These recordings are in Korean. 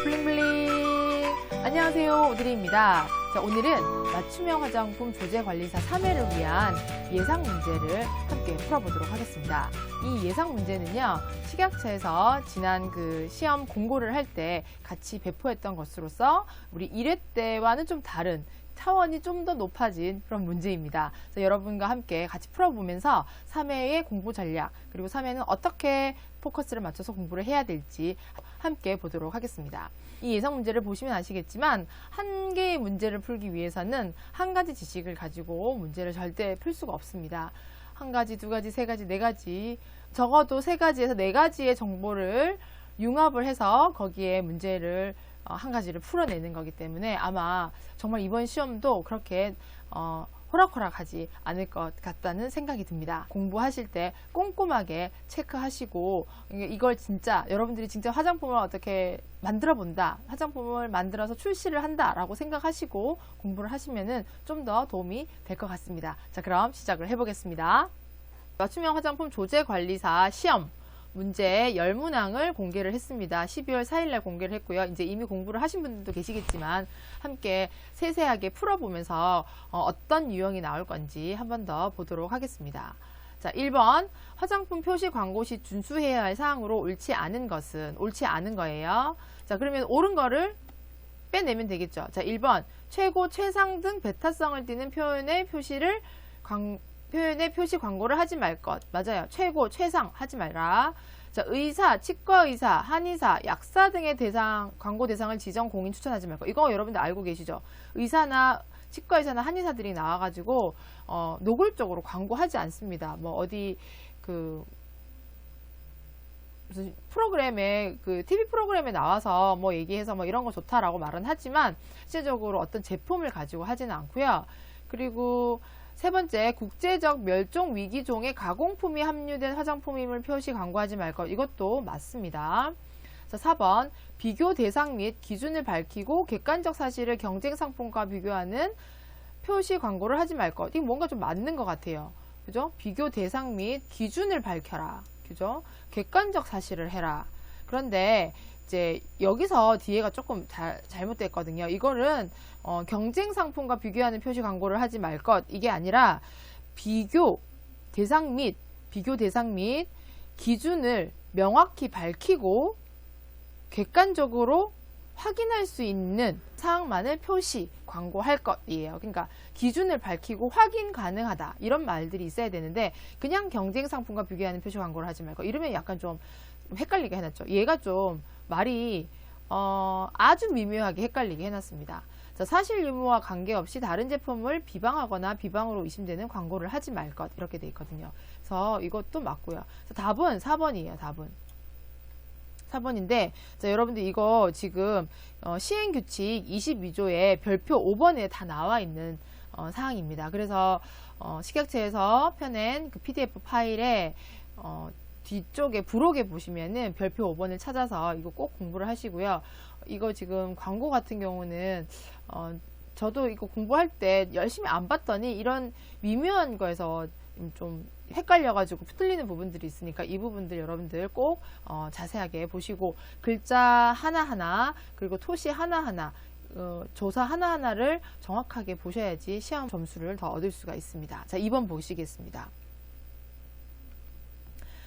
블링블링! 안녕하세요, 오드리입니다. 자, 오늘은 맞춤형 화장품 조제관리사 3회를 위한 예상 문제를 함께 풀어보도록 하겠습니다. 이 예상 문제는요, 식약처에서 지난 그 시험 공고를 할 때 같이 배포했던 것으로서 우리 1회 때와는 좀 다른 차원이 좀 더 높아진 그런 문제입니다. 그래서 여러분과 함께 같이 풀어보면서 3회의 공부 전략, 그리고 3회는 어떻게 포커스를 맞춰서 공부를 해야 될지 함께 보도록 하겠습니다. 이 예상 문제를 보시면 아시겠지만 한 개의 문제를 풀기 위해서는 한 가지 지식을 가지고 문제를 절대 풀 수가 없습니다. 한 가지, 두 가지, 세 가지, 네 가지, 적어도 세 가지에서 네 가지의 정보를 융합을 해서 거기에 문제를 한 가지를 풀어내는 거기 때문에 아마 정말 이번 시험도 그렇게 호락호락하지 않을 것 같다는 생각이 듭니다. 공부하실 때 꼼꼼하게 체크하시고 이걸 진짜 여러분들이 진짜 화장품을 어떻게 만들어 본다, 화장품을 만들어서 출시를 한다 라고 생각하시고 공부를 하시면은 좀 더 도움이 될 것 같습니다. 자, 그럼 시작을 해보겠습니다. 맞춤형 화장품 조제관리사 시험 문제 10문항을 공개를 했습니다. 12월 4일날 공개를 했고요. 이제 이미 공부를 하신 분들도 계시겠지만 함께 세세하게 풀어보면서 어떤 유형이 나올 건지 한 번 더 보도록 하겠습니다. 자, 1번 화장품 표시 광고 시 준수해야 할 사항으로 옳지 않은 것은 옳지 않은 거예요. 자, 그러면 옳은 거를 빼내면 되겠죠. 자, 1번 최고, 최상 등 배타성을 띠는 표현의 표시 광고를 하지 말 것. 맞아요. 최고, 최상 하지 말라. 자, 의사, 치과의사, 한의사, 약사 등의 광고 대상을 지정 공인 추천하지 말 것. 이거 여러분들 알고 계시죠? 의사나 치과의사나 한의사들이 나와가지고 노골적으로 광고하지 않습니다. 뭐 어디 무슨 프로그램에 TV 프로그램에 나와서 뭐 얘기해서 뭐 이런 거 좋다라고 말은 하지만 실제적으로 어떤 제품을 가지고 하지는 않고요. 그리고 세 번째, 국제적 멸종 위기종의 가공품이 함유된 화장품임을 표시 광고하지 말 것. 이것도 맞습니다. 자, 4번, 비교 대상 및 기준을 밝히고 객관적 사실을 경쟁 상품과 비교하는 표시 광고를 하지 말 것. 이거 뭔가 좀 맞는 것 같아요. 그죠? 비교 대상 및 기준을 밝혀라. 그죠? 객관적 사실을 해라. 그런데 이제 여기서 뒤에가 조금 잘못됐거든요. 이거는 경쟁 상품과 비교하는 표시 광고를 하지 말 것, 이게 아니라 비교 대상 및 기준을 명확히 밝히고 객관적으로 확인할 수 있는 사항만을 표시 광고할 것이에요. 그러니까 기준을 밝히고 확인 가능하다, 이런 말들이 있어야 되는데 그냥 경쟁 상품과 비교하는 표시 광고를 하지 말 것, 이러면 약간 좀 헷갈리게 해놨죠. 얘가 좀 말이 아주 미묘하게 헷갈리게 해놨습니다. 자, 사실 유무와 관계없이 다른 제품을 비방하거나 비방으로 의심되는 광고를 하지 말 것, 이렇게 돼 있거든요. 그래서 이것도 맞고요. 답은 4번이에요. 답은 4번인데, 자, 여러분들 이거 지금 시행규칙 22조에 별표 5번에 다 나와 있는 사항입니다. 그래서 식약처에서 펴낸 그 PDF 파일에 뒤쪽에 부록에 보시면은 별표 5번을 찾아서 이거 꼭 공부를 하시고요. 이거 지금 광고 같은 경우는 저도 이거 공부할 때 열심히 안 봤더니 이런 미묘한 거에서 좀 헷갈려가지고 틀리는 부분들이 있으니까 이 부분들 여러분들 꼭 자세하게 보시고 글자 하나하나 그리고 토시 하나하나 조사 하나하나를 정확하게 보셔야지 시험 점수를 더 얻을 수가 있습니다. 자, 2번 보시겠습니다.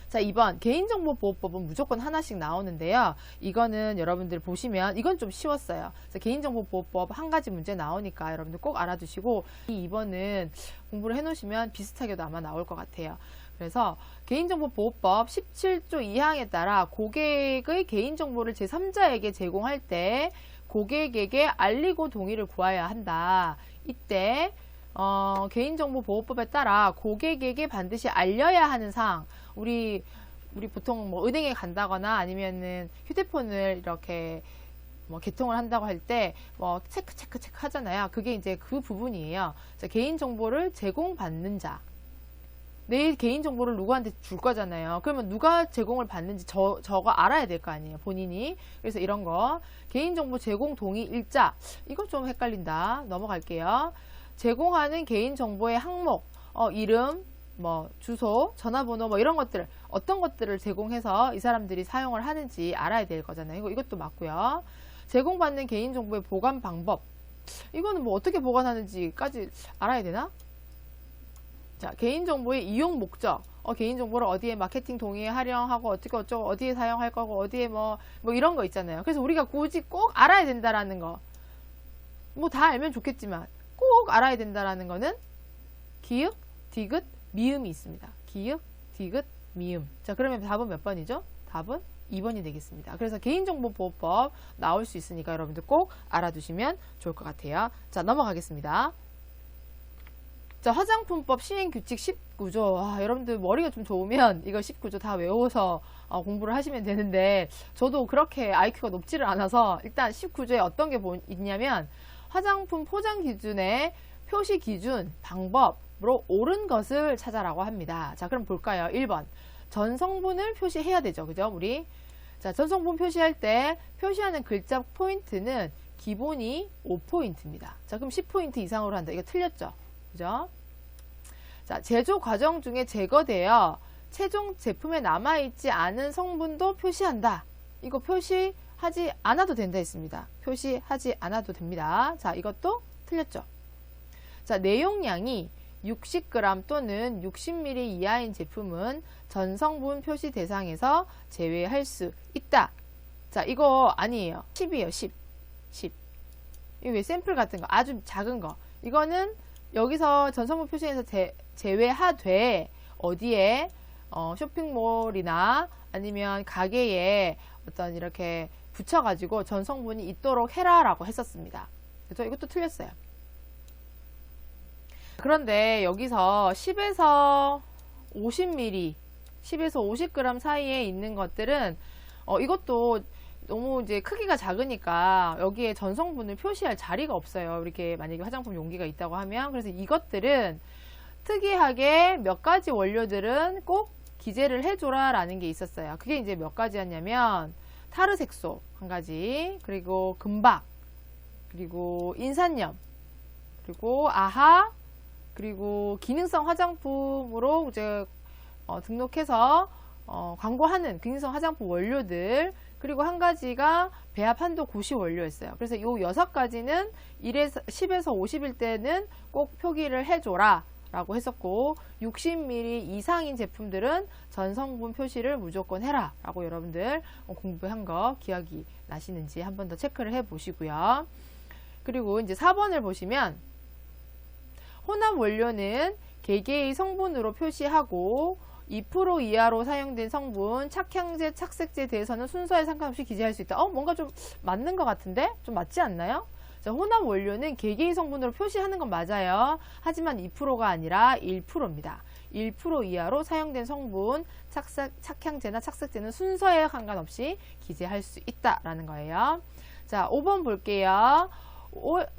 자, 2번 개인정보보호법은 무조건 하나씩 나오는데요. 이거는 여러분들 보시면 이건 좀 쉬웠어요. 개인정보보호법 한 가지 문제 나오니까 여러분들 꼭 알아두시고 이 2번은 공부를 해놓으시면 비슷하게도 아마 나올 것 같아요. 그래서 개인정보보호법 17조 2항에 따라 고객의 개인정보를 제3자에게 제공할 때 고객에게 알리고 동의를 구해야 한다. 이때 개인정보보호법에 따라 고객에게 반드시 알려야 하는 사항, 우리 보통 뭐 은행에 간다거나 아니면은 휴대폰을 이렇게 뭐 개통을 한다고 할 때 뭐 체크 하잖아요. 그게 이제 그 부분이에요. 자, 개인정보를 제공받는 자, 내 개인정보를 누구한테 줄 거잖아요. 그러면 누가 제공을 받는지 저가 알아야 될 거 아니에요, 본인이. 그래서 이런 거 개인정보 제공 동의 일자, 이거 좀 헷갈린다. 넘어갈게요. 제공하는 개인정보의 항목, 이름, 뭐 주소, 전화번호 뭐 이런 것들, 어떤 것들을 제공해서 이 사람들이 사용을 하는지 알아야 될 거잖아요. 이것도 맞고요. 제공받는 개인정보의 보관 방법. 이거는 뭐 어떻게 보관하는지까지 알아야 되나? 자, 개인정보의 이용 목적. 개인정보를 어디에 마케팅 동의에 활용하고 어떻게 어쩌고 어디에 사용할 거고 어디에 뭐 이런 거 있잖아요. 그래서 우리가 굳이 꼭 알아야 된다라는 거. 뭐 다 알면 좋겠지만 꼭 알아야 된다라는 거는 기역, 디귿, 미음이 있습니다. 기역, 디귿, 미음. 자, 그러면 답은 몇 번이죠? 답은 2번이 되겠습니다. 그래서 개인정보보호법 나올 수 있으니까 여러분들 꼭 알아두시면 좋을 것 같아요. 자, 넘어가겠습니다. 자, 화장품법 시행규칙 19조. 여러분들 머리가 좀 좋으면 이거 19조 다 외워서 공부를 하시면 되는데, 저도 그렇게 IQ가 높지를 않아서 일단 19조에 어떤 게 있냐면, 화장품 포장 기준의 표시 기준, 방법으로 옳은 것을 찾아라고 합니다. 자, 그럼 볼까요? 1번. 전 성분을 표시해야 되죠. 그죠? 우리. 자, 전 성분 표시할 때 표시하는 글자 포인트는 기본이 5포인트입니다. 자, 그럼 10포인트 이상으로 한다. 이거 틀렸죠? 그죠? 자, 제조 과정 중에 제거되어 최종 제품에 남아있지 않은 성분도 표시한다. 이거 표시하지 않아도 된다 했습니다. 표시하지 않아도 됩니다. 자, 이것도 틀렸죠? 자, 내용량이 60g 또는 60ml 이하인 제품은 전성분 표시 대상에서 제외할 수 있다. 자, 이거 아니에요. 10이에요. 10. 이거 왜 샘플 같은 거, 아주 작은 거. 이거는 여기서 전성분 표시에서 제외하되 어디에 쇼핑몰이나 아니면 가게에 어떤 이렇게 붙여가지고 전성분이 있도록 해라라고 했었습니다. 그래서 이것도 틀렸어요. 그런데 여기서 10에서 50ml, 10에서 50g 사이에 있는 것들은 이것도 너무 이제 크기가 작으니까 여기에 전성분을 표시할 자리가 없어요. 이렇게 만약에 화장품 용기가 있다고 하면. 그래서 이것들은 특이하게 몇 가지 원료들은 꼭 기재를 해줘라 라는 게 있었어요. 그게 이제 몇 가지였냐면 타르색소 한 가지, 그리고 금박, 그리고 인산염, 그리고 아하, 그리고 기능성 화장품으로 이제 등록해서 광고하는 기능성 화장품 원료들, 그리고 한 가지가 배합 한도 고시 원료였어요. 그래서 요 6가지는 10에서 50일 때는 꼭 표기를 해줘라 라고 했었고, 60ml 이상인 제품들은 전성분 표시를 무조건 해라 라고 여러분들 공부한 거 기억이 나시는지 한 번 더 체크를 해 보시고요. 그리고 이제 4번을 보시면 혼합 원료는 개개의 성분으로 표시하고 2% 이하로 사용된 성분, 착향제, 착색제에 대해서는 순서에 상관없이 기재할 수 있다. 뭔가 좀 맞는 것 같은데? 좀 맞지 않나요? 자, 혼합 원료는 개개의 성분으로 표시하는 건 맞아요. 하지만 2%가 아니라 1%입니다. 1% 이하로 사용된 성분, 착향제나 착색제는 순서에 상관없이 기재할 수 있다라는 거예요. 자, 5번 볼게요.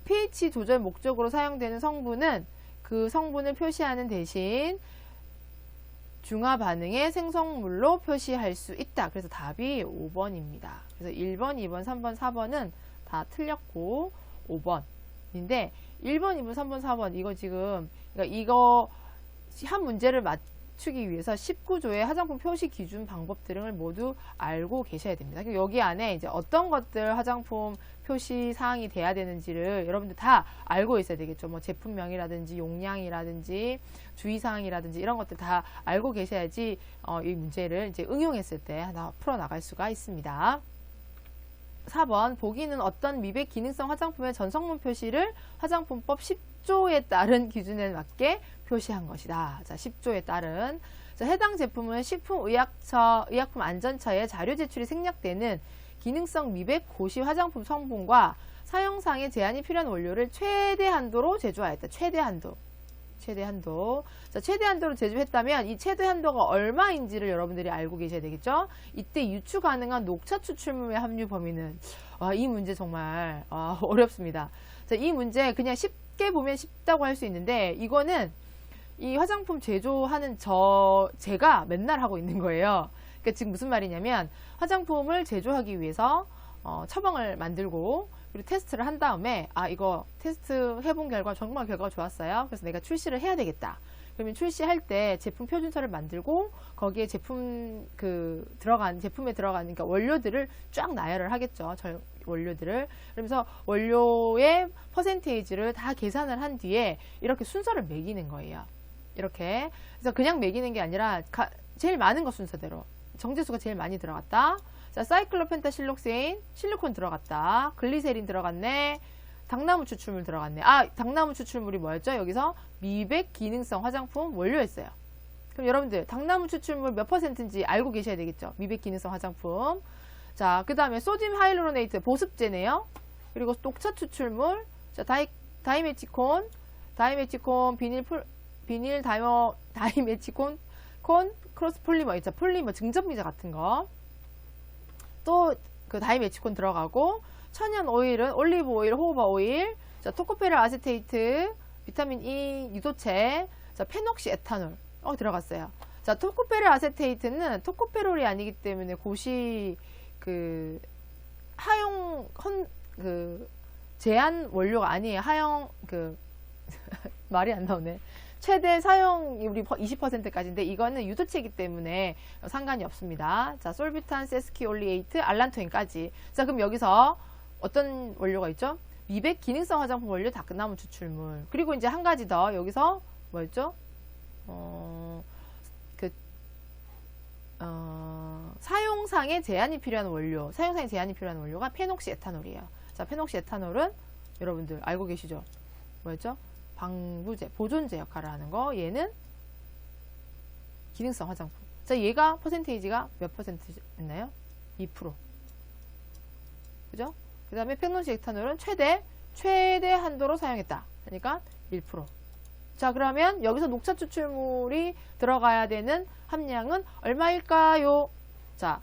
pH 조절 목적으로 사용되는 성분은 그 성분을 표시하는 대신 중화 반응의 생성물로 표시할 수 있다. 그래서 답이 5번입니다. 그래서 1번, 2번, 3번, 4번은 다 틀렸고 5번인데 1번, 2번, 3번, 4번 이거 지금 그러니까 이거 한 문제를 맞추기 위해서 19조의 화장품 표시 기준 방법 등을 모두 알고 계셔야 됩니다. 여기 안에 이제 어떤 것들 화장품 표시 사항이 돼야 되는지를 여러분들 다 알고 있어야 되겠죠. 뭐 제품명이라든지 용량이라든지 주의사항이라든지 이런 것들 다 알고 계셔야지 이 문제를 이제 응용했을 때 하나 풀어나갈 수가 있습니다. 4번 보기는 어떤 미백 기능성 화장품의 전성분 표시를 화장품법 10조에 따른 기준에 맞게 표시한 것이다. 자, 10조에 따른. 자, 해당 제품은 식품의약품안전처에 자료 제출이 생략되는 기능성 미백 고시 화장품 성분과 사용상의 제한이 필요한 원료를 최대 한도로 제조하였다. 최대 한도. 자, 최대 한도로 제조했다면 이 최대 한도가 얼마인지를 여러분들이 알고 계셔야 되겠죠? 이때 유추 가능한 녹차 추출물의 함유 범위는 이 문제 정말 어렵습니다. 자, 이 문제 그냥 쉽게 보면 쉽다고 할 수 있는데 이거는 이 화장품 제조하는 제가 맨날 하고 있는 거예요. 그러니까 지금 무슨 말이냐면 화장품을 제조하기 위해서 처방을 만들고 그리고 테스트를 한 다음에 이거 테스트 해본 결과 정말 결과가 좋았어요. 그래서 내가 출시를 해야 되겠다. 그러면 출시할 때 제품 표준서를 만들고 거기에 제품에 들어가는 그러니까 원료들을 쫙 나열을 하겠죠. 원료들을. 그러면서 원료의 퍼센테이지를 다 계산을 한 뒤에 이렇게 순서를 매기는 거예요. 이렇게. 그래서 그냥 매기는 게 아니라 제일 많은 거 순서대로. 정제수가 제일 많이 들어갔다. 자, 사이클로펜타실록세인, 실리콘 들어갔다. 글리세린 들어갔네. 당나무 추출물 들어갔네. 당나무 추출물이 뭐였죠? 여기서 미백 기능성 화장품 원료였어요. 그럼 여러분들 당나무 추출물 몇 %인지 알고 계셔야 되겠죠? 미백 기능성 화장품. 자, 그 다음에 소듐 하이루로네이트 보습제네요. 그리고 녹차 추출물. 자, 다이메치콘, 비닐 다이메치콘, 크로스 폴리머 있죠? 폴리머 증전미자 같은 거. 또 그 다이메치콘 들어가고, 천연 오일은 올리브 오일, 호호바 오일, 자, 토코페르 아세테이트, 비타민 E 유도체, 자, 페녹시 에탄올 들어갔어요. 자, 토코페르 아세테이트는 토코페롤이 아니기 때문에 고시 제한 원료가 아니에요. 말이 안 나오네. 최대 사용률이 20%까지인데 이거는 유도체이기 때문에 상관이 없습니다. 자, 솔비탄, 세스키올리에이트, 알란토인까지. 자, 그럼 여기서 어떤 원료가 있죠? 미백 기능성 화장품 원료 당나무 추출물. 그리고 이제 한 가지 더 여기서 뭐였죠? 사용상에 제한이 필요한 원료가 페녹시 에탄올이에요. 자, 페녹시 에탄올은 여러분들 알고 계시죠? 뭐였죠? 방부제, 보존제 역할을 하는 거. 얘는 기능성 화장품. 자, 얘가 퍼센테이지가 몇 %였나요? 2%. 그죠? 그 다음에 페녹시 에탄올은 최대 한도로 사용했다. 그러니까 1%. 자, 그러면 여기서 녹차 추출물이 들어가야 되는 함량은 얼마일까요? 자,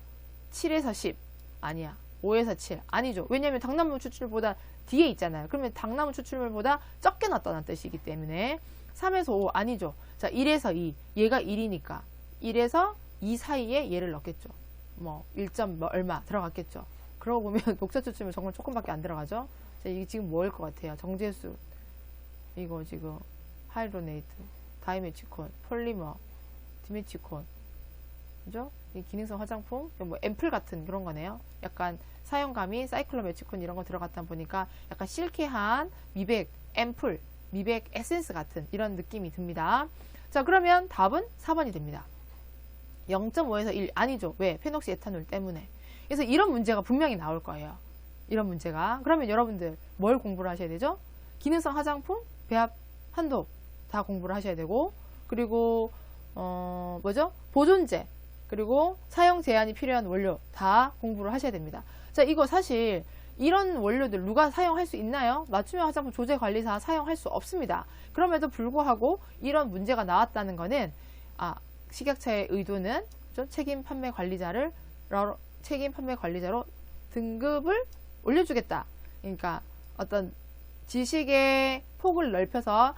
7에서 10. 아니야. 5에서 7. 아니죠. 왜냐면 당나무 추출물보다 뒤에 있잖아요. 그러면 당나무 추출물보다 적게 넣었다는 뜻이기 때문에 3에서 5. 아니죠. 자, 1에서 2. 얘가 1이니까 1에서 2 사이에 얘를 넣겠죠. 뭐 1점 얼마 들어갔겠죠. 그러고 보면 녹차 추출물 정말 조금밖에 안 들어가죠. 자, 이게 지금 뭐일 것 같아요? 정제수. 이거 지금 하이로네이트, 다이메치콘, 폴리머, 디메치콘. 그죠? 이 기능성 화장품, 뭐 앰플 같은 그런 거네요. 약간 사용감이 사이클로메치콘 이런 거 들어갔다 보니까 약간 실키한 미백 앰플, 미백 에센스 같은 이런 느낌이 듭니다. 자, 그러면 답은 4번이 됩니다. 0.5에서 1. 아니죠. 왜? 페녹시 에탄올 때문에. 그래서 이런 문제가 분명히 나올 거예요. 이런 문제가. 그러면 여러분들 뭘 공부를 하셔야 되죠? 기능성 화장품, 배합 한도 다 공부를 하셔야 되고, 그리고 뭐죠? 보존제, 그리고 사용 제한이 필요한 원료 다 공부를 하셔야 됩니다. 자, 이거 사실 이런 원료들 누가 사용할 수 있나요? 맞춤형 화장품 조제관리사 사용할 수 없습니다. 그럼에도 불구하고 이런 문제가 나왔다는 거는 식약처의 의도는 책임 판매 관리자로 등급을 올려주겠다. 그러니까 어떤 지식의 폭을 넓혀서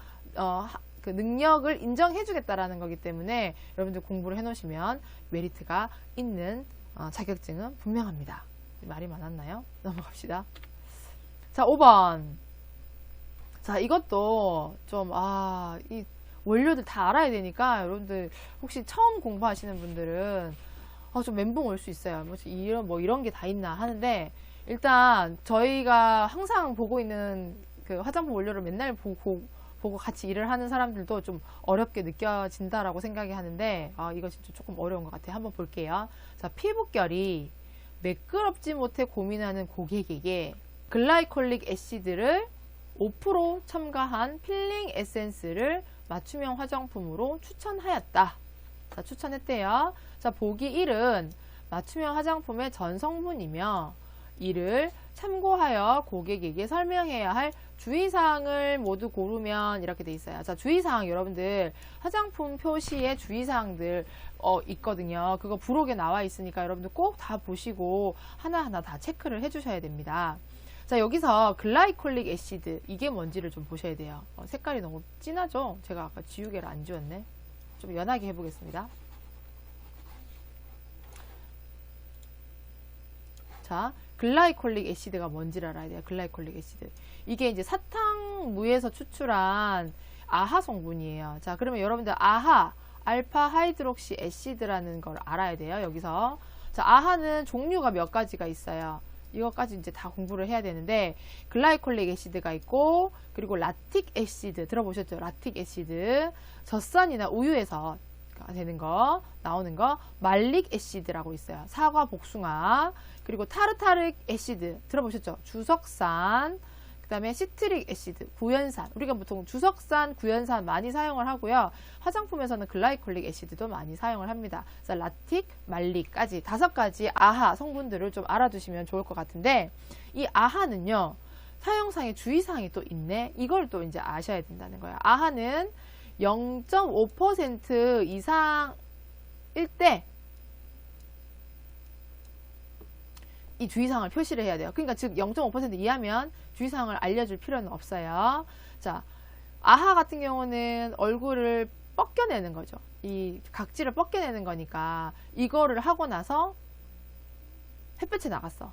그 능력을 인정해주겠다라는 거기 때문에 여러분들 공부를 해놓으시면 메리트가 있는 자격증은 분명합니다. 말이 많았나요? 넘어갑시다. 자, 5번. 자, 이것도 좀 이 원료들 다 알아야 되니까 여러분들 혹시 처음 공부하시는 분들은 좀 멘붕 올 수 있어요. 이런 게 다 있나 하는데, 일단 저희가 항상 보고 있는 그 화장품 원료를 맨날 보고 같이 일을 하는 사람들도 좀 어렵게 느껴진다라고 생각이 하는데, 이거 진짜 조금 어려운 것 같아요. 한번 볼게요. 자, 피부결이 매끄럽지 못해 고민하는 고객에게 글라이콜릭 애시드를 5% 첨가한 필링 에센스를 맞춤형 화장품으로 추천하였다. 자, 추천했대요. 자, 보기 1은 맞춤형 화장품의 전 성분이며 이를 참고하여 고객에게 설명해야 할 주의사항을 모두 고르면 이렇게 돼 있어요. 자, 주의사항 여러분들 화장품 표시에 주의사항들 있거든요. 그거 부록에 나와 있으니까 여러분들 꼭 다 보시고 하나하나 다 체크를 해주셔야 됩니다. 자, 여기서 글라이콜릭 애시드 이게 뭔지를 좀 보셔야 돼요. 색깔이 너무 진하죠? 제가 아까 지우개를 안 지웠네. 좀 연하게 해보겠습니다. 자, 글라이콜릭 애시드가 뭔지를 알아야 돼요. 글라이콜릭 애시드. 이게 이제 사탕무에서 추출한 아하 성분이에요. 자, 그러면 여러분들 아하, 알파 하이드록시 애시드라는 걸 알아야 돼요. 여기서. 자, 아하는 종류가 몇 가지가 있어요. 이것까지 이제 다 공부를 해야 되는데, 글라이콜릭 애시드가 있고, 그리고 라틱 애시드 들어보셨죠? 라틱 애시드. 젖산이나 우유에서 되는 거, 나오는 거, 말릭 애시드라고 있어요. 사과, 복숭아. 그리고 타르타릭 애시드 들어보셨죠? 주석산. 그 다음에 시트릭 애시드, 구연산. 우리가 보통 주석산, 구연산 많이 사용을 하고요. 화장품에서는 글라이콜릭 애시드도 많이 사용을 합니다. 그래서 라틱, 말릭까지 5가지 아하 성분들을 좀 알아두시면 좋을 것 같은데, 이 아하는요, 사용상의 주의사항이 또 있네. 이걸 또 이제 아셔야 된다는 거예요. 아하는 0.5% 이상일 때 이 주의사항을 표시를 해야 돼요. 그러니까 즉 0.5% 이하면 주의사항을 알려줄 필요는 없어요. 자, 아하 같은 경우는 얼굴을 뻗겨내는 거죠. 이 각질을 뻗겨내는 거니까 이거를 하고 나서 햇볕에 나갔어.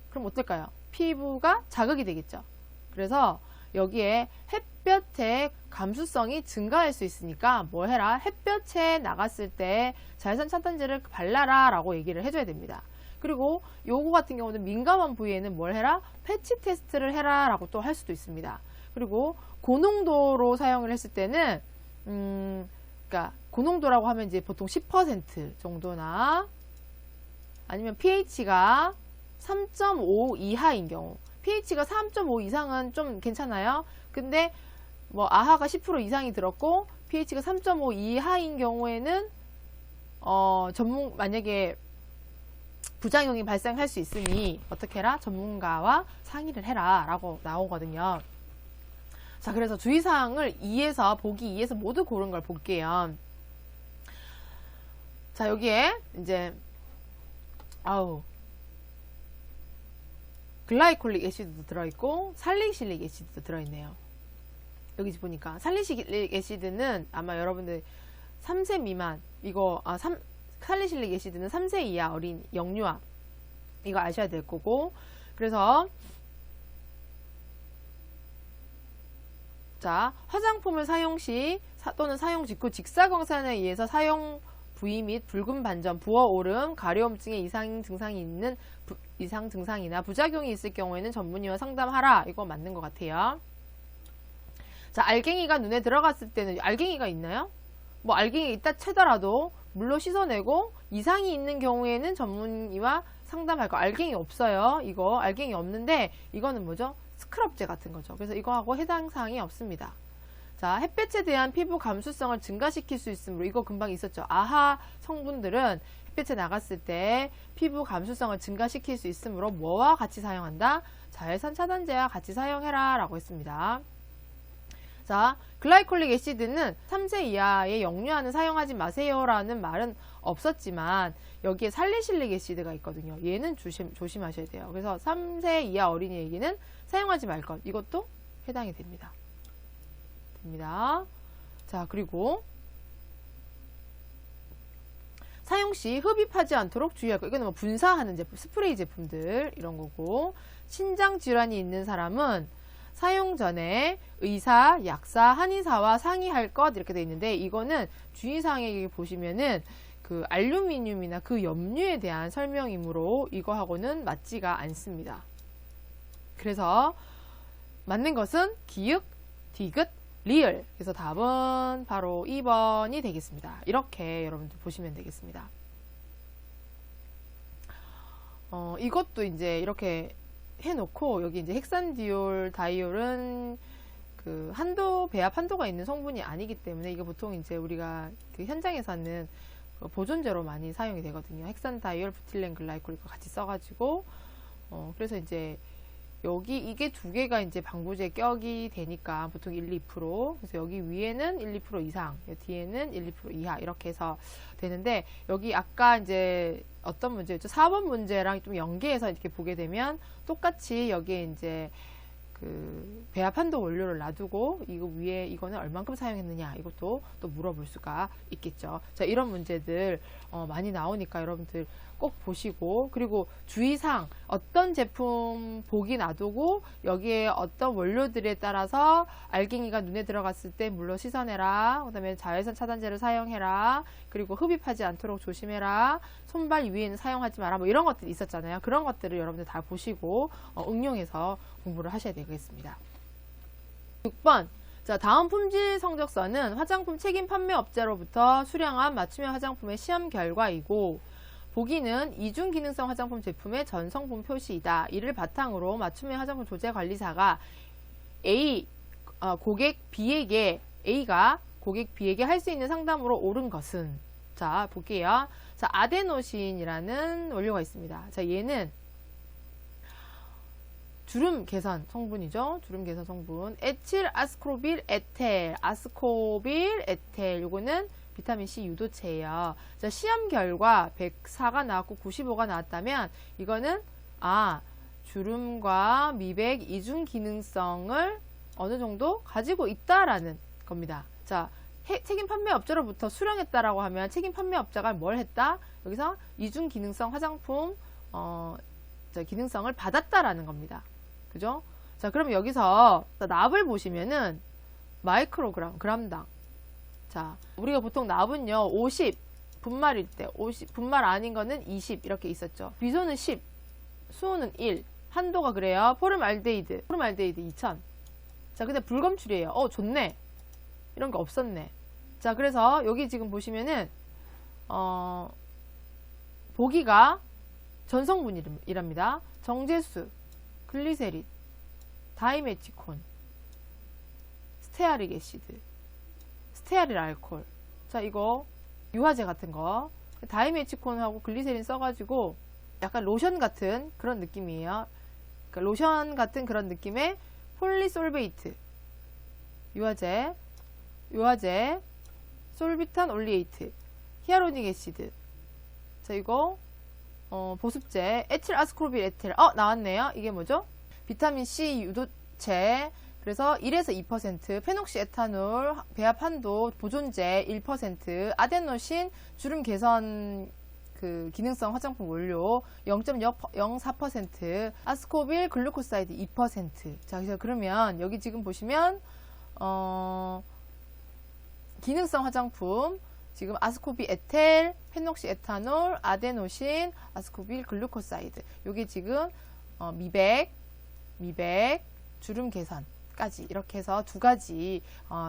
그럼 어떨까요? 피부가 자극이 되겠죠. 그래서 여기에 햇볕의 감수성이 증가할 수 있으니까 뭘 해라? 햇볕에 나갔을 때 자외선 차단제를 발라라 라고 얘기를 해줘야 됩니다. 그리고 요거 같은 경우는 민감한 부위에는 뭘 해라? 패치 테스트를 해라 라고 또 할 수도 있습니다. 그리고 고농도로 사용을 했을 때는 그러니까 고농도라고 하면 이제 보통 10% 정도나 아니면 pH가 3.5 이하인 경우, pH가 3.5 이상은 좀 괜찮아요. 근데 뭐 아하가 10% 이상이 들었고 pH가 3.5 이하인 경우에는 만약에 부작용이 발생할 수 있으니 어떻게 해라? 전문가와 상의를 해라 라고 나오거든요. 자, 그래서 주의사항을 2에서 보기 2에서 모두 고른 걸 볼게요. 자, 여기에 이제 글라이콜릭 애시드도 들어있고 살리실릭 애시드도 들어있네요. 여기 보니까 살리실릭 애시드는 아마 여러분들 3세 미만 살리실릭 애시드는 3세 이하 어린 영유아, 이거 아셔야 될 거고, 그래서 자, 화장품을 사용 시 또는 사용 직후 직사광선에 의해서 사용 부위 및 붉은 반점, 부어오름, 가려움증의 이상 증상이나 부작용이 있을 경우에는 전문의와 상담하라. 이거 맞는 것 같아요. 자, 알갱이가 눈에 들어갔을 때는 알갱이가 있나요? 뭐 알갱이 있다 치더라도 물로 씻어내고 이상이 있는 경우에는 전문의와 상담할 거. 알갱이 없어요. 이거 알갱이 없는데 이거는 뭐죠? 스크럽제 같은 거죠. 그래서 이거하고 해당 사항이 없습니다. 자, 햇볕에 대한 피부 감수성을 증가시킬 수 있으므로, 이거 금방 있었죠. 아하 성분들은 햇볕에 나갔을 때 피부 감수성을 증가시킬 수 있으므로 뭐와 같이 사용한다? 자외선 차단제와 같이 사용해라 라고 했습니다. 자, 글라이콜릭 애시드는 3세 이하의 영유아는 사용하지 마세요 라는 말은 없었지만 여기에 살리실릭 애시드가 있거든요. 얘는 조심하셔야 돼요. 그래서 3세 이하 어린이에게는 사용하지 말 것, 이것도 해당이 됩니다. 자, 그리고 사용 시 흡입하지 않도록 주의할 거. 이거는 뭐 분사하는 제품, 스프레이 제품들 이런 거고, 신장 질환이 있는 사람은 사용 전에 의사, 약사, 한의사와 상의할 것 이렇게 돼 있는데, 이거는 주의사항에 보시면은 그 알루미늄이나 그 염료에 대한 설명이므로 이거하고는 맞지가 않습니다. 그래서 맞는 것은 기역, 디귿, 리을. 그래서 답은 바로 2번이 되겠습니다. 이렇게 여러분들 보시면 되겠습니다. 이것도 이제 이렇게 해놓고, 여기 이제 헥산디올, 다이올은 그 배합 한도가 있는 성분이 아니기 때문에 이게 보통 이제 우리가 그 현장에서는 그 보존제로 많이 사용이 되거든요. 헥산다이올, 부틸렌 글라이콜과 같이 써가지고, 그래서 이제 여기 이게 두 개가 이제 방부제 격이 되니까 보통 1, 2%. 그래서 여기 위에는 1, 2% 이상, 뒤에는 1, 2% 이하 이렇게 해서 되는데, 여기 아까 이제 어떤 문제였죠? 4번 문제랑 좀 연계해서 이렇게 보게 되면 똑같이 여기에 이제 그 배합 한도 원료를 놔두고 이거 위에 이거는 얼만큼 사용했느냐, 이것도 또 물어볼 수가 있겠죠. 자, 이런 문제들 많이 나오니까 여러분들 꼭 보시고, 그리고 주의사항, 어떤 제품 보기 놔두고 여기에 어떤 원료들에 따라서 알갱이가 눈에 들어갔을 때 물로 씻어내라, 그 다음에 자외선 차단제를 사용해라, 그리고 흡입하지 않도록 조심해라, 손발 위에는 사용하지 마라, 뭐 이런 것들이 있었잖아요. 그런 것들을 여러분들 다 보시고 응용해서 공부를 하셔야 되겠습니다. 6번, 자, 다음 품질 성적서는 화장품 책임 판매업자로부터 수령한 맞춤형 화장품의 시험 결과이고, 보기는 이중 기능성 화장품 제품의 전 성분 표시이다. 이를 바탕으로 맞춤형 화장품 조제관리사가 고객 B에게, A가 고객 B에게 할 수 있는 상담으로 옳은 것은, 자, 볼게요. 자, 아데노신이라는 원료가 있습니다. 자, 얘는 주름 개선 성분이죠. 주름 개선 성분. 에틸 아스코빌 에텔, 아스코빌 에텔. 요거는 비타민C 유도체예요. 자, 시험 결과 104가 나왔고 95가 나왔다면 이거는 주름과 미백 이중 기능성을 어느 정도 가지고 있다라는 겁니다. 자, 책임 판매업자로부터 수령했다라고 하면 책임 판매업자가 뭘 했다? 여기서 이중 기능성 화장품 기능성을 받았다라는 겁니다. 그죠? 자, 그럼 여기서 납을 보시면은 마이크로그램, 그람당. 자, 우리가 보통 납은요, 50 분말일 때, 50 분말 아닌 거는 20 이렇게 있었죠. 비소는 10, 수소는 1, 한도가 그래요. 포름알데히드 2000. 자, 근데 불검출이에요. 좋네. 이런 거 없었네. 자, 그래서 여기 지금 보시면은 보기가 전성분이랍니다. 정제수, 글리세린, 다이메티콘, 스테아릭 애시드, 스테아릴 알코올. 자, 이거 유화제 같은 거 다이메티콘하고 글리세린 써가지고 약간 로션 같은 그런 느낌이에요. 그러니까 로션 같은 그런 느낌의 폴리솔베이트 유화제, 솔비탄 올리에이트, 히아루로닉 애시드. 자, 이거 보습제, 에틸 아스코빌 에텔. 나왔네요. 이게 뭐죠? 비타민C 유도체. 그래서 1에서 2%, 페녹시 에탄올, 배합 한도, 보존제 1%, 아데노신, 주름 개선 기능성 화장품 원료 0.04%, 아스코빌 글루코사이드 2%. 자, 그러면 여기 지금 보시면 기능성 화장품 지금 아스코비 에텔, 페녹시 에탄올, 아데노신, 아스코빌 글루코사이드. 요게 지금 미백, 주름 개선까지 이렇게 해서 두 가지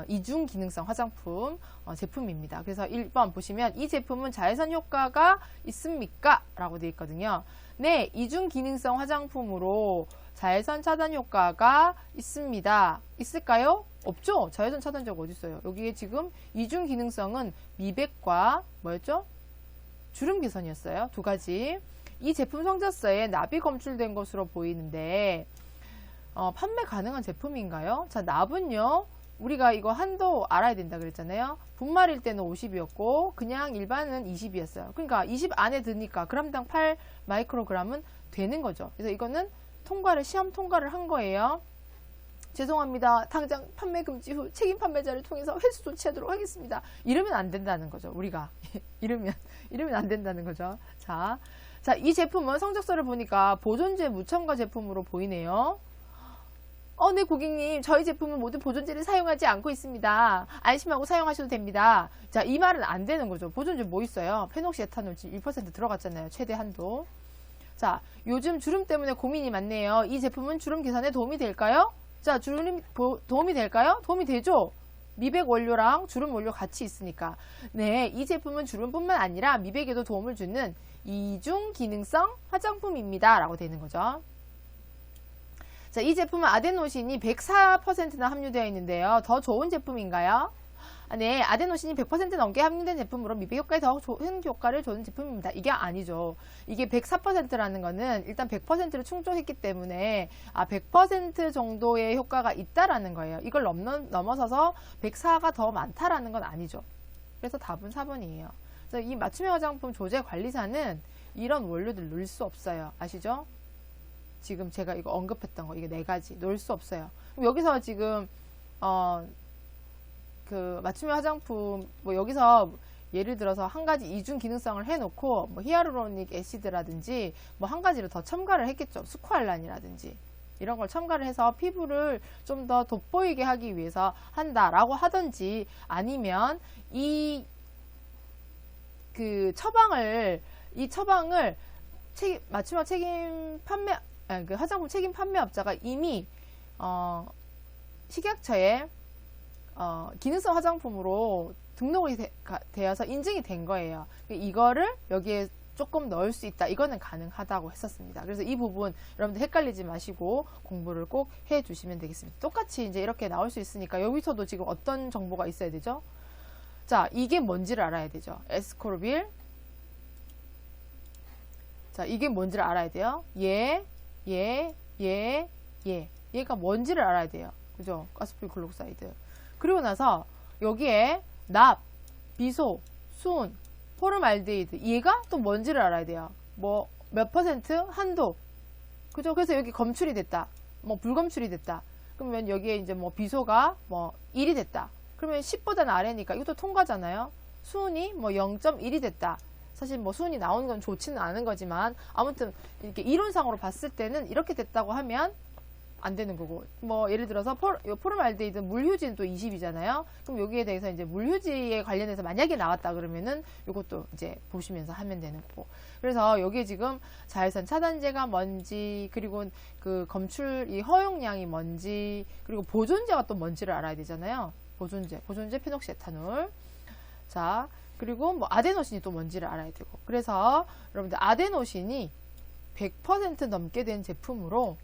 이중 기능성 화장품 제품입니다. 그래서 1번 보시면 이 제품은 자외선 효과가 있습니까? 라고 되어 있거든요. 네, 이중 기능성 화장품으로 자외선 차단 효과가 있습니다. 있을까요? 없죠? 자외선 차단제가 어디 있어요? 여기에 지금 이중 기능성은 미백과 뭐였죠? 주름 개선이었어요. 두 가지. 이 제품 성적서에 납이 검출된 것으로 보이는데 판매 가능한 제품인가요? 자, 납은요, 우리가 이거 한도 알아야 된다 그랬잖아요. 분말일 때는 50이었고 그냥 일반은 20이었어요. 그러니까 20 안에 드니까 그램당 8 마이크로그램은 되는 거죠. 그래서 이거는 시험 통과를 한 거예요. 죄송합니다. 당장 판매 금지 후 책임 판매자를 통해서 회수 조치하도록 하겠습니다. 이러면 안 된다는 거죠. 우리가 이러면 안 된다는 거죠. 자, 이 제품은 성적서를 보니까 보존제 무첨가 제품으로 보이네요. 네, 고객님, 저희 제품은 모두 보존제를 사용하지 않고 있습니다. 안심하고 사용하셔도 됩니다. 자, 이 말은 안 되는 거죠. 보존제 뭐 있어요? 페녹시 에탄올 1% 들어갔잖아요. 최대 한도. 자, 요즘 주름 때문에 고민이 많네요. 이 제품은 주름 개선에 도움이 될까요? 자, 주름 도움이 될까요? 도움이 되죠? 미백 원료랑 주름 원료 같이 있으니까. 네, 이 제품은 주름뿐만 아니라 미백에도 도움을 주는 이중 기능성 화장품입니다. 라고 되는 거죠. 자, 이 제품은 아데노신이 104%나 함유되어 있는데요. 더 좋은 제품인가요? 네, 아데노신이 100% 넘게 함유된 제품으로 미백 효과에 더 좋은 효과를 주는 제품입니다. 이게 아니죠. 이게 104%라는 거는 일단 100%를 충족했기 때문에 100% 정도의 효과가 있다라는 거예요. 이걸 넘어서서 104가 더 많다라는 건 아니죠. 그래서 답은 4번이에요. 이 맞춤형 화장품 조제 관리사는 이런 원료들 넣을 수 없어요. 아시죠? 지금 제가 이거 언급했던 거, 이게 4가지 넣을 수 없어요. 그럼 여기서 지금 맞춤형 화장품, 여기서 예를 들어서 한 가지 이중 기능성을 해놓고 뭐 히아루로닉 애시드라든지 뭐 한 가지를 더 첨가를 했겠죠. 스쿠알란이라든지 이런 걸 첨가를 해서 피부를 좀 더 돋보이게 하기 위해서 한다라고 하든지, 아니면 이 처방을 맞춤형 책임 판매, 그 화장품 책임 판매업자가 이미 식약처에 기능성 화장품으로 등록이 되어서 인증이 된 거예요. 이거를 여기에 조금 넣을 수 있다. 이거는 가능하다고 했었습니다. 그래서 이 부분 여러분들 헷갈리지 마시고 공부를 꼭 해 주시면 되겠습니다. 똑같이 이제 이렇게 나올 수 있으니까 여기서도 지금 어떤 정보가 있어야 되죠? 자, 이게 뭔지를 알아야 되죠. 에스코르빌. 자, 이게 뭔지를 알아야 돼요. 얘가 뭔지를 알아야 돼요. 그죠? 가스필 글록사이드. 그리고 나서 여기에 납, 비소, 순, 포름알데히드, 얘가 또 뭔지를 알아야 돼요. 뭐 몇 퍼센트, 한도. 그죠? 그래서 여기 검출이 됐다. 뭐 불검출이 됐다. 그러면 여기에 이제 뭐 비소가 뭐 1이 됐다. 그러면 10보다는 아래니까 이것도 통과잖아요. 순이 뭐 0.1이 됐다. 사실 뭐 순이 나오는 건 좋지는 않은 거지만, 아무튼 이렇게 이론상으로 봤을 때는 이렇게 됐다고 하면 안 되는 거고, 뭐 예를 들어서 포름알데히드 물휴지는 또 20이잖아요. 그럼 여기에 대해서 이제 물휴지에 관련해서 만약에 나왔다 그러면은 이것도 이제 보시면서 하면 되는 거고. 그래서 여기에 지금 자외선 차단제가 뭔지, 그리고 그 검출 이 허용량이 뭔지, 그리고 보존제가 또 뭔지를 알아야 되잖아요. 보존제 페녹시에탄올. 자, 그리고 뭐 아데노신이 또 뭔지를 알아야 되고. 그래서 여러분들 아데노신이 100% 넘게 된 제품으로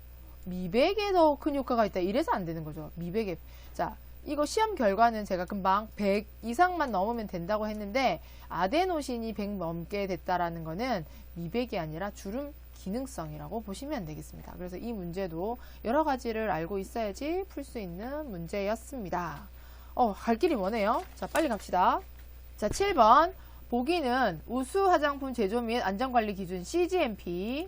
미백에 더 큰 효과가 있다. 이래서 안 되는 거죠. 미백에. 자, 이거 시험 결과는 제가 금방 100 이상만 넘으면 된다고 했는데, 아데노신이 100 넘게 됐다라는 거는 미백이 아니라 주름 기능성이라고 보시면 되겠습니다. 그래서 이 문제도 여러 가지를 알고 있어야지 풀 수 있는 문제였습니다. 갈 길이 머네요. 자, 빨리 갑시다. 자, 7번. 보기는 우수 화장품 제조 및 안전관리 기준 CGMP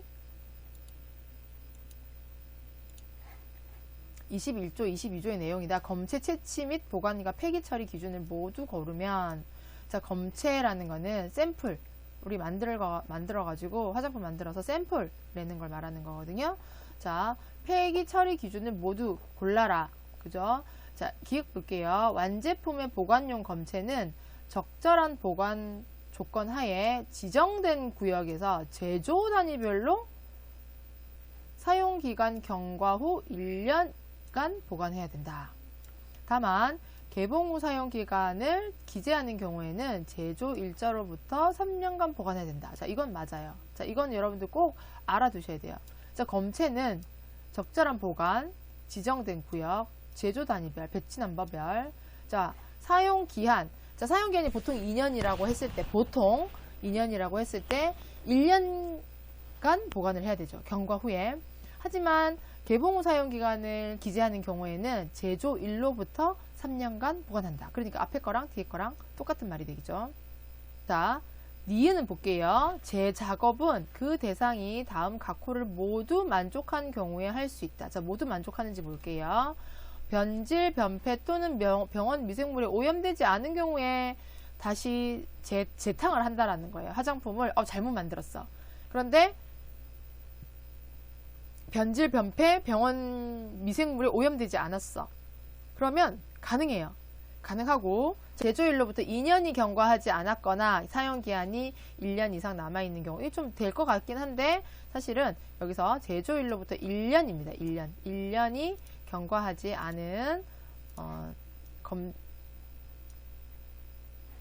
21조, 22조의 내용이다. 검체 채취 및 보관과 폐기 처리 기준을 모두 고르면, 자, 검체라는 거는 샘플, 우리 만들어가지고 화장품 만들어서 샘플 내는 걸 말하는 거거든요. 자, 폐기 처리 기준을 모두 골라라. 그죠? 자, 기억 볼게요. 완제품의 보관용 검체는 적절한 보관 조건 하에 지정된 구역에서 제조 단위별로 사용기간 경과 후 1년간 보관해야 된다. 다만 개봉 후 사용기간을 기재하는 경우에는 제조 일자로부터 3년간 보관해야 된다. 자, 이건 맞아요. 자, 이건 여러분들 꼭 알아두셔야 돼요. 자, 검체는 적절한 보관, 지정된 구역, 제조 단위별, 배치 넘버별. 자, 사용기한. 자, 사용기한이 보통 2년이라고 했을 때, 1년간 보관을 해야 되죠. 경과 후에. 하지만 개봉 후 사용기간을 기재하는 경우에는 제조일로부터 3년간 보관한다. 그러니까 앞에 거랑 뒤에 거랑 똑같은 말이 되겠죠. 자, 니은은 볼게요. 제작업은 그 대상이 다음 각호를 모두 만족한 경우에 할 수 있다. 자, 모두 만족하는지 볼게요. 변질, 변폐 또는 병원 미생물에 오염되지 않은 경우에 다시 재탕을 한다라는 거예요. 화장품을 잘못 만들었어. 그런데 변질, 변폐, 병원 미생물에 오염되지 않았어. 그러면 가능해요. 가능하고, 제조일로부터 2년이 경과하지 않았거나 사용기한이 1년 이상 남아있는 경우, 이게 좀 될 것 같긴 한데, 사실은 여기서 제조일로부터 1년입니다. 1년이 경과하지 않은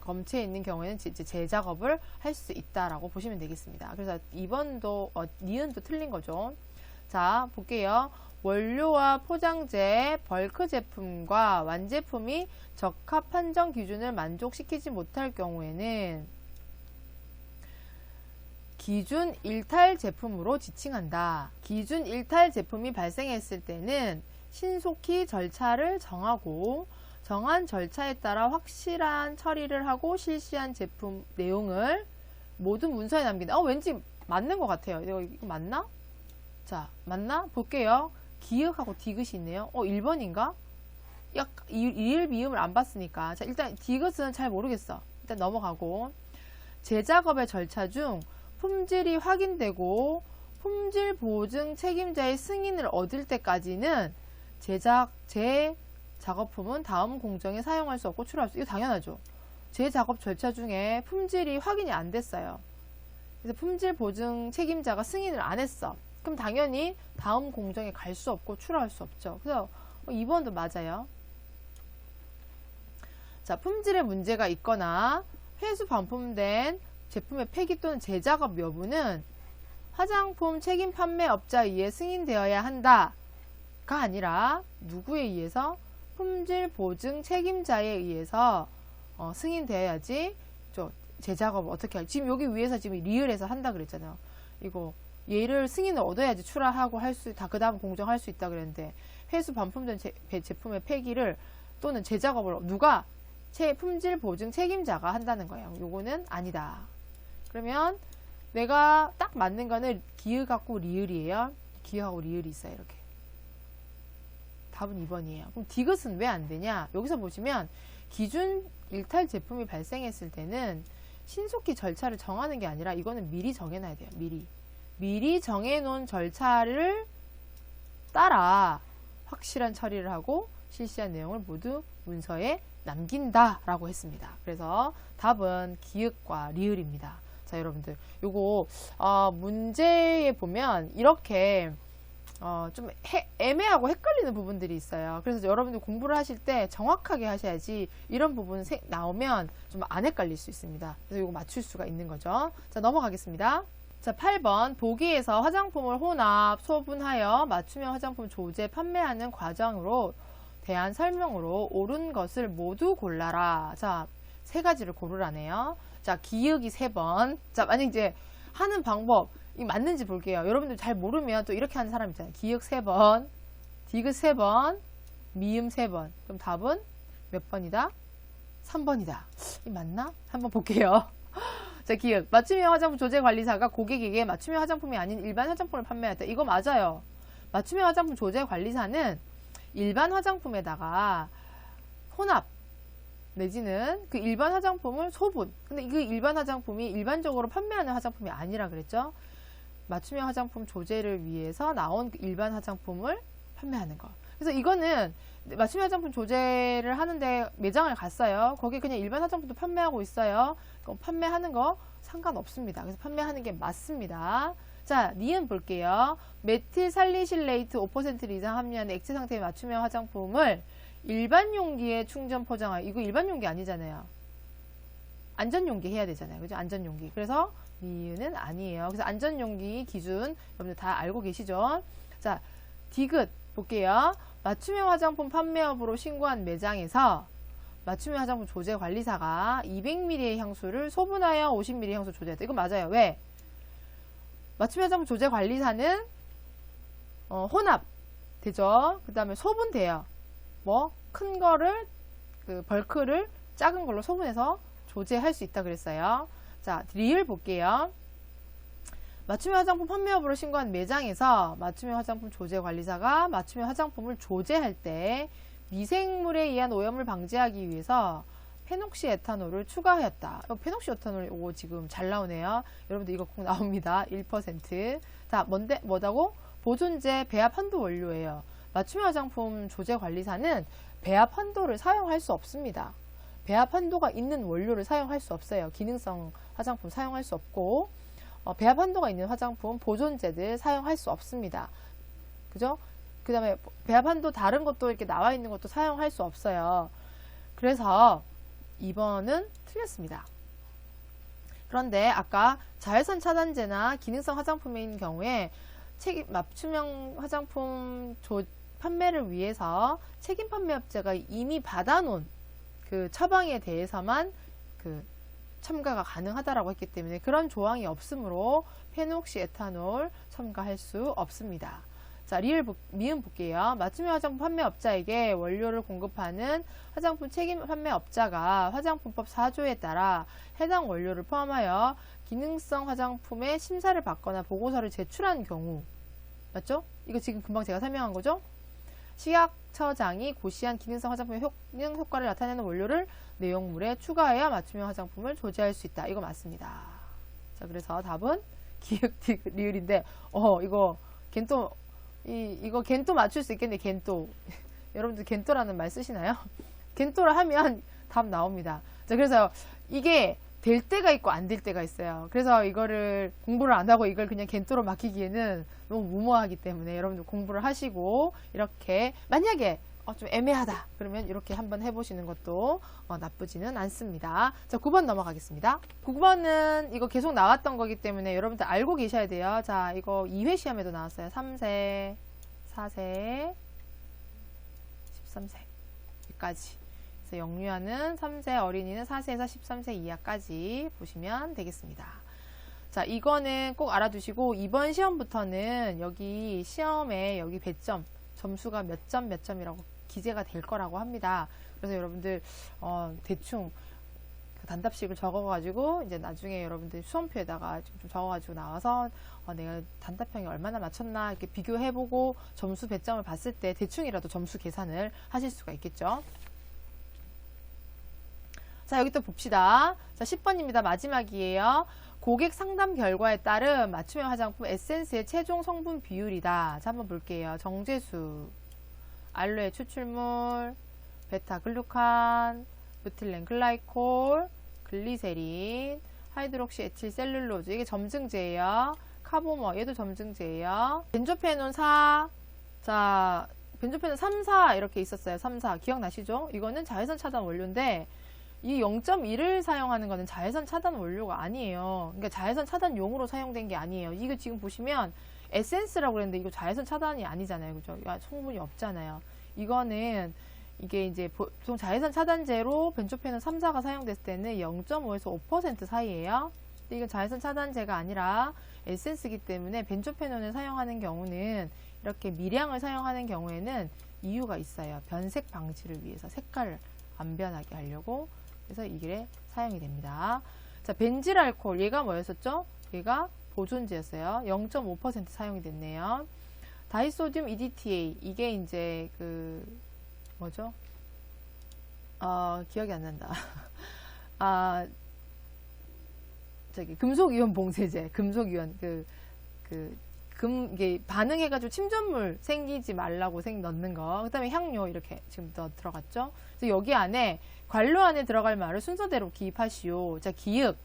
검체에 있는 경우에는 재작업을 할 수 있다라고 보시면 되겠습니다. 그래서 2번도 니은도 틀린 거죠. 자, 볼게요. 원료와 포장재, 벌크 제품과 완제품이 적합 판정 기준을 만족시키지 못할 경우에는 기준 일탈 제품으로 지칭한다. 기준 일탈 제품이 발생했을 때는 신속히 절차를 정하고, 정한 절차에 따라 확실한 처리를 하고 실시한 제품 내용을 모든 문서에 남긴다. 왠지 맞는 것 같아요. 이거 맞나? 자, 맞나? 볼게요. 기역하고 디귿이 있네요. 1번인가? 이을 미음을 안 봤으니까. 자, 일단 디귿은 잘 모르겠어. 일단 넘어가고, 제작업의 절차 중 품질이 확인되고 품질 보증 책임자의 승인을 얻을 때까지는 제 작업품은 다음 공정에 사용할 수 없고 출하할 수, 이거 당연하죠. 제 작업 절차 중에 품질이 확인이 안 됐어요. 그래서 품질 보증 책임자가 승인을 안 했어. 그럼 당연히 다음 공정에 갈 수 없고 출하할 수 없죠. 그래서 2번도 맞아요. 자, 품질에 문제가 있거나 회수 반품된 제품의 폐기 또는 재작업 여부는 화장품 책임 판매업자에 의해 승인되어야 한다가 아니라 누구에 의해서? 품질 보증 책임자에 의해서 승인되어야지 재작업을 어떻게 할지. 지금 여기 위에서 지금 리을에서 한다 그랬잖아요. 이거 얘를 승인을 얻어야지 출하하고 할 수, 다 그 다음 공정할 수 있다 그랬는데, 회수 반품된 제품의 폐기를 또는 재작업을 누가? 품질 보증 책임자가 한다는 거예요. 요거는 아니다. 그러면 내가 딱 맞는 거는 기역하고 리을이에요. 기역하고 리을이 있어요. 이렇게. 답은 2번이에요. 그럼 디귿은 왜 안 되냐? 여기서 보시면 기준 일탈 제품이 발생했을 때는 신속히 절차를 정하는 게 아니라 이거는 미리 정해놔야 돼요. 미리 정해놓은 절차를 따라 확실한 처리를 하고 실시한 내용을 모두 문서에 남긴다 라고 했습니다. 그래서 답은 기역과 리을입니다. 자, 여러분들 요거 문제에 보면 이렇게 좀 애매하고 헷갈리는 부분들이 있어요. 그래서 여러분들 공부를 하실 때 정확하게 하셔야지 이런 부분 나오면 좀 안 헷갈릴 수 있습니다. 그래서 이거 맞출 수가 있는 거죠. 자, 넘어가겠습니다. 자, 8번 보기에서 화장품을 혼합, 소분하여 맞춤형 화장품 조제 판매하는 과정으로 대한 설명으로 옳은 것을 모두 골라라. 자, 3가지를 고르라네요. 자, 기역이 3번. 자, 만약 이제 하는 방법 이 맞는지 볼게요. 여러분들 잘 모르면 또 이렇게 하는 사람 있잖아요. 기역 3번, 디귿 3번, 미음 3번. 그럼 답은 몇 번이다? 3번이다. 이 맞나? 한번 볼게요. 자, 기역. 맞춤형 화장품 조제관리사가 고객에게 맞춤형 화장품이 아닌 일반 화장품을 판매했다. 이거 맞아요. 맞춤형 화장품 조제관리사는 일반 화장품에다가 혼합 내지는 그 일반 화장품을 소분. 근데 그 일반 화장품이 일반적으로 판매하는 화장품이 아니라 그랬죠. 맞춤형 화장품 조제를 위해서 나온 일반 화장품을 판매하는 거. 그래서 이거는 맞춤형 화장품 조제를 하는데 매장을 갔어요. 거기 그냥 일반 화장품도 판매하고 있어요. 그럼 판매하는 거 상관없습니다. 그래서 판매하는 게 맞습니다. 자, 니은 볼게요. 메틸 살리실레이트 5% 이상 함유하는 액체 상태의 맞춤형 화장품을 일반 용기에 충전 포장하여. 이거 일반 용기 아니잖아요. 안전 용기 해야 되잖아요. 그죠? 안전 용기. 그래서 니은은 아니에요. 그래서 안전 용기 기준 여러분들 다 알고 계시죠? 자, 디귿 볼게요. 맞춤형 화장품 판매업으로 신고한 매장에서 맞춤형 화장품 조제 관리사가 200ml의 향수를 소분하여 50ml 향수 조제했다. 이거 맞아요. 왜? 맞춤형 화장품 조제 관리사는 혼합 되죠. 그 다음에 소분돼요. 뭐 큰 거를 그 벌크를 작은 걸로 소분해서 조제할 수 있다 그랬어요. 자, 리을 볼게요. 맞춤형 화장품 판매업으로 신고한 매장에서 맞춤형 화장품 조제관리사가 맞춤형 화장품을 조제할 때 미생물에 의한 오염을 방지하기 위해서 페녹시 에탄올을 추가하였다. 페녹시 에탄올 이거 지금 잘 나오네요. 여러분들 이거 꼭 나옵니다. 1%. 자, 뭐다고? 보존제 배합 한도 원료예요. 맞춤형 화장품 조제관리사는 배합 한도를 사용할 수 없습니다. 배합 한도가 있는 원료를 사용할 수 없어요. 기능성 화장품 사용할 수 없고 배합 한도가 있는 화장품, 보존제들 사용할 수 없습니다. 그죠? 그 다음에 배합 한도 다른 것도 이렇게 나와 있는 것도 사용할 수 없어요. 그래서 2번은 틀렸습니다. 그런데 아까 자외선 차단제나 기능성 화장품인 경우에 맞춤형 화장품 판매를 위해서 책임 판매업체가 이미 받아놓은 그 처방에 대해서만 그 첨가가 가능하다라고 했기 때문에 그런 조항이 없으므로 페녹시 에탄올 첨가할 수 없습니다. 자, 미음 볼게요. 맞춤형 화장품 판매업자에게 원료를 공급하는 화장품 책임 판매업자가 화장품법 4조에 따라 해당 원료를 포함하여 기능성 화장품의 심사를 받거나 보고서를 제출한 경우, 맞죠? 이거 지금 금방 제가 설명한 거죠? 식약처장이 고시한 기능성 화장품의 기능 효과를 나타내는 원료를 내용물에 추가해야 맞춤형 화장품을 조제할 수 있다. 이거 맞습니다. 자, 그래서 답은 기역 리을인데, 이거 겐또, 이거 겐또 맞출 수 있겠네, 겐또. 여러분들 겐또라는 말 쓰시나요? 겐또를 하면 답 나옵니다. 자, 그래서 이게 될 때가 있고 안 될 때가 있어요. 그래서 이거를 공부를 안 하고 이걸 그냥 겐또로 맡기기에는 너무 무모하기 때문에 여러분들 공부를 하시고 이렇게 만약에 좀 애매하다 그러면 이렇게 한번 해보시는 것도 나쁘지는 않습니다. 자, 9번 넘어가겠습니다. 9번은 이거 계속 나왔던 거기 때문에 여러분들 알고 계셔야 돼요. 자, 이거 2회 시험에도 나왔어요. 3세, 4세, 13세까지. 그래서 영유아는 3세, 어린이는 4세에서 13세 이하까지 보시면 되겠습니다. 자, 이거는 꼭 알아두시고 이번 시험부터는 여기 시험에 여기 배점, 점수가 몇 점 몇 점이라고 기재가 될 거라고 합니다. 그래서 여러분들 대충 단답식을 적어가지고 이제 나중에 여러분들 수험표에다가 좀 적어가지고 나와서 내가 단답형이 얼마나 맞췄나 이렇게 비교해보고 점수 배점을 봤을 때 대충이라도 점수 계산을 하실 수가 있겠죠. 자, 여기 또 봅시다. 자, 10번입니다. 마지막이에요. 고객 상담 결과에 따른 맞춤형 화장품 에센스의 최종 성분 비율이다. 자, 한번 볼게요. 정제수, 알로에 추출물, 베타글루칸, 무틸렌 글라이콜, 글리세린, 하이드록시 에틸 셀룰로즈. 이게 점증제예요. 카보머, 얘도 점증제예요. 벤조페논 4. 자, 벤조페논 3, 4 이렇게 있었어요. 3, 4. 기억나시죠? 이거는 자외선 차단 원료인데 이 0.1을 사용하는 거는 자외선 차단 원료가 아니에요. 그러니까 자외선 차단용으로 사용된 게 아니에요. 이거 지금 보시면 에센스라고 그랬는데 이거 자외선 차단이 아니잖아요. 그죠? 성분이 없잖아요. 이거는 이게 이제 보통 자외선 차단제로 벤조페논 3, 4가 사용됐을 때는 0.5에서 5% 사이에요. 근데 이건 자외선 차단제가 아니라 에센스이기 때문에 벤조페논을 사용하는 경우는 이렇게 미량을 사용하는 경우에는 이유가 있어요. 변색 방지를 위해서 색깔을 안 변하게 하려고. 그래서 이게 사용이 됩니다. 자, 벤질알코올 얘가 뭐였었죠? 얘가 보존제였어요. 0.5% 사용이 됐네요. 다이소듐 EDTA 이게 이제 뭐죠? 기억이 안 난다. 저기 금속이온 봉쇄제, 금속이온 이게 반응해가지고 침전물 생기지 말라고 넣는 거. 그 다음에 향료 이렇게 지금 들어갔죠. 그래서 여기 안에 관료 안에 들어갈 말을 순서대로 기입하시오. 자, 기읍.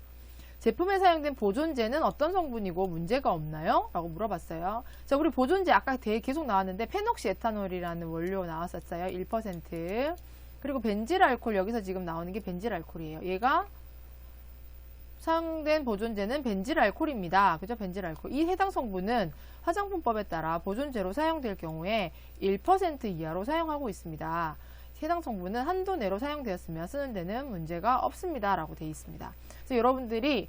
제품에 사용된 보존제는 어떤 성분이고 문제가 없나요? 라고 물어봤어요. 자, 우리 보존제 아까 계속 나왔는데 페녹시 에탄올이라는 원료 나왔었어요. 1%. 그리고 벤질알코올 여기서 지금 나오는 게 벤질알코올이에요. 얘가 사용된 보존제는 벤질알코올입니다. 그죠? 벤질알코올. 이 해당 성분은 화장품법에 따라 보존제로 사용될 경우에 1% 이하로 사용하고 있습니다. 해당 성분은 한도 내로 사용되었으며 쓰는 데는 문제가 없습니다. 라고 되어 있습니다. 그래서 여러분들이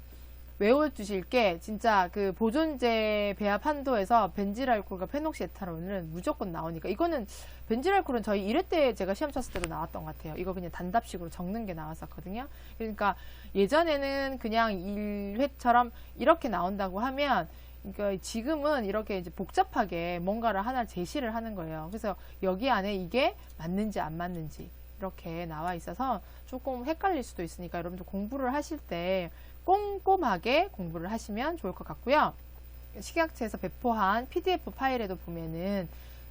외워주실 게 진짜 보존제 배합 한도에서 벤질알코올과 페녹시에탄올은 무조건 나오니까 이거는 벤질알코올은 저희 1회 때 제가 시험 쳤을 때도 나왔던 것 같아요. 이거 그냥 단답식으로 적는 게 나왔었거든요. 그러니까 예전에는 그냥 1회처럼 이렇게 나온다고 하면 그러니까 지금은 이렇게 이제 복잡하게 뭔가를 하나 제시를 하는 거예요. 그래서 여기 안에 이게 맞는지 안 맞는지 이렇게 나와 있어서 조금 헷갈릴 수도 있으니까 여러분들 공부를 하실 때 꼼꼼하게 공부를 하시면 좋을 것 같고요. 식약처에서 배포한 PDF 파일에도 보면은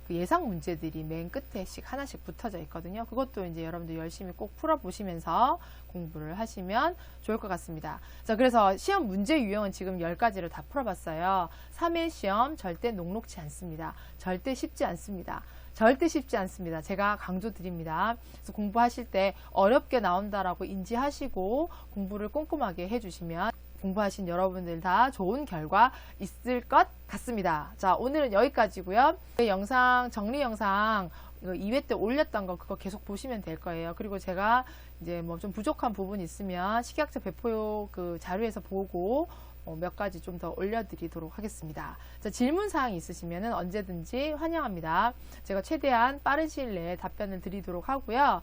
예상 문제들이 맨 끝에 하나씩 붙어져 있거든요. 그것도 이제 여러분들 열심히 꼭 풀어보시면서 공부를 하시면 좋을 것 같습니다. 자, 그래서 시험 문제 유형은 지금 10가지를 다 풀어봤어요. 3회 시험 절대 녹록지 않습니다. 절대 쉽지 않습니다. 절대 쉽지 않습니다. 제가 강조드립니다. 그래서 공부하실 때 어렵게 나온다라고 인지하시고 공부를 꼼꼼하게 해주시면 공부하신 여러분들 다 좋은 결과 있을 것 같습니다. 자, 오늘은 여기까지고요. 영상 정리 영상 2회 때 올렸던 거 그거 계속 보시면 될 거예요. 그리고 제가 이제 뭐 좀 부족한 부분이 있으면 식약처 배포 자료에서 보고 몇 가지 좀 더 올려드리도록 하겠습니다. 자, 질문 사항이 있으시면 언제든지 환영합니다. 제가 최대한 빠른 시일 내에 답변을 드리도록 하고요.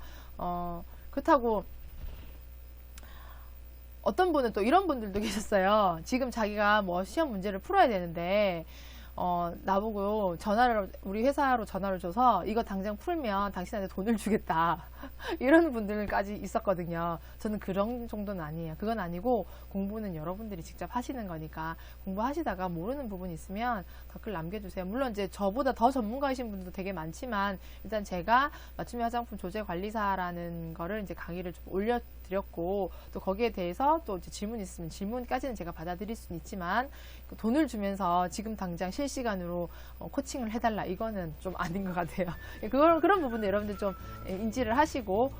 그렇다고 어떤 분은 또 이런 분들도 계셨어요. 지금 자기가 뭐 시험 문제를 풀어야 되는데 나보고 우리 회사로 전화를 줘서 이거 당장 풀면 당신한테 돈을 주겠다. 이런 분들까지 있었거든요. 저는 그런 정도는 아니에요. 그건 아니고 공부는 여러분들이 직접 하시는 거니까 공부하시다가 모르는 부분이 있으면 댓글 남겨주세요. 물론 이제 저보다 더 전문가이신 분도 되게 많지만 일단 제가 맞춤형 화장품 조제 관리사라는 거를 이제 강의를 좀 올려드렸고 또 거기에 대해서 또 이제 질문 있으면 질문까지는 제가 받아들일 수는 있지만 돈을 주면서 지금 당장 실시간으로 코칭을 해달라 이거는 좀 아닌 것 같아요. 그런 부분도 여러분들 좀 인지를 하시고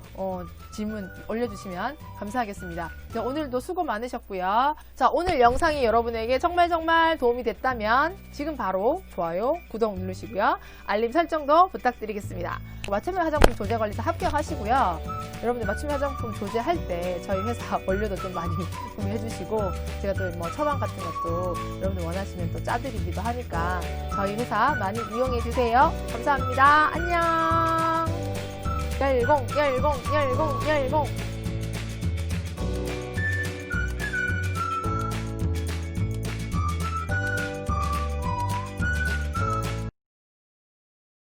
질문 올려주시면 감사하겠습니다. 자, 오늘도 수고 많으셨고요. 자, 오늘 영상이 여러분에게 정말 도움이 됐다면 지금 바로 좋아요, 구독 누르시고요. 알림 설정도 부탁드리겠습니다. 맞춤형 화장품 조제 관리사 합격하시고요. 여러분들 맞춤형 화장품 조제할 때 저희 회사 원료도 좀 많이 구매해 주시고 제가 또 뭐 처방 같은 것도 여러분들 원하시면 또 짜드리기도 하니까 저희 회사 많이 이용해 주세요. 감사합니다. 안녕. 열공